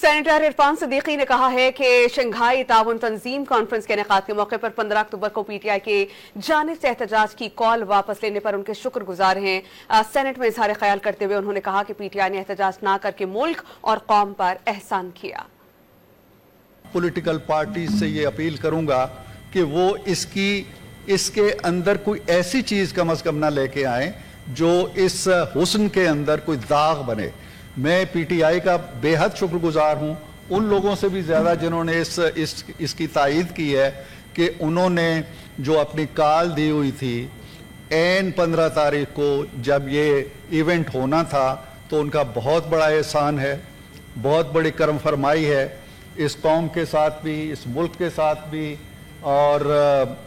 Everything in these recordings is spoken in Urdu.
سینیٹر عرفان صدیقی نے کہا ہے کہ شنگھائی تعاون تنظیم کانفرنس کے انعقاد کے موقع پر 15 اکتوبر کو پی ٹی آئی کی جانب سے احتجاج کی کال واپس لینے پر ان کے شکر گزار ہیں۔ سینٹ میں اظہار خیال کرتے ہوئے انہوں نے کہا کہ پی ٹی آئی نے احتجاج نہ کر کے ملک اور قوم پر احسان کیا۔ پولیٹیکل پارٹی سے یہ اپیل کروں گا کہ وہ اس کے اندر کوئی ایسی چیز کم از کم نہ لے کے آئیں جو اس حسن کے اندر کوئی داغ بنے۔ میں پی ٹی آئی کا بے حد شکر گزار ہوں، ان لوگوں سے بھی زیادہ جنہوں نے اس کی تائید کی ہے کہ انہوں نے جو اپنی کال دی ہوئی تھی عین 15 تاریخ کو جب یہ ایونٹ ہونا تھا تو ان کا بہت بڑا احسان ہے، بہت بڑی کرم فرمائی ہے اس قوم کے ساتھ بھی، اس ملک کے ساتھ بھی، اور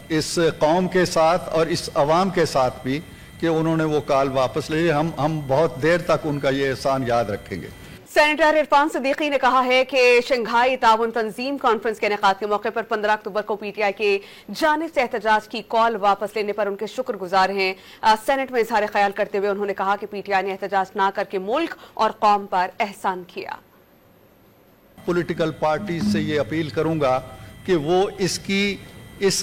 اس قوم کے ساتھ اور اس عوام کے ساتھ بھی کہ انہوں نے وہ کال واپس لے لی۔ ہم بہت دیر تک ان کا یہ احسان یاد رکھیں گے۔ سینیٹر عرفان صدیقی نے کہا ہے کہ شنگھائی تعاون تنظیم کانفرنس کے انعقاد کے موقع پر 15 اکتوبر کو پی ٹی آئی کی جانب سے احتجاج کی کال واپس لینے پر ان کے شکر گزار ہیں۔ سینٹ میں اظہار خیال کرتے ہوئے انہوں نے کہا کہ پی ٹی آئی نے احتجاج نہ کر کے ملک اور قوم پر احسان کیا۔ پولیٹیکل پارٹی سے یہ اپیل کروں گا کہ وہ اس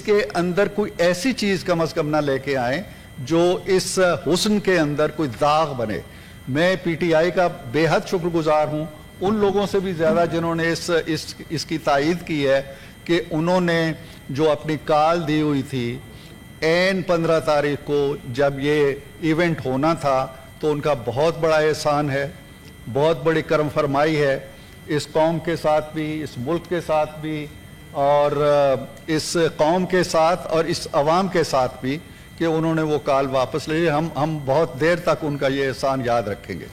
کے اندر کوئی ایسی چیز کم از کم نہ لے کے آئیں جو اس حسن کے اندر کوئی داغ بنے۔ میں پی ٹی آئی کا بے حد شکر گزار ہوں، ان لوگوں سے بھی زیادہ جنہوں نے اس کی تائید کی ہے کہ انہوں نے جو اپنی کال دی ہوئی تھی عین 15 تاریخ کو جب یہ ایونٹ ہونا تھا تو ان کا بہت بڑا احسان ہے، بہت بڑی کرم فرمائی ہے اس قوم کے ساتھ بھی، اس ملک کے ساتھ بھی، اور اس قوم کے ساتھ اور اس عوام کے ساتھ بھی کہ انہوں نے وہ کال واپس لے لی۔ ہم بہت دیر تک ان کا یہ احسان یاد رکھیں گے۔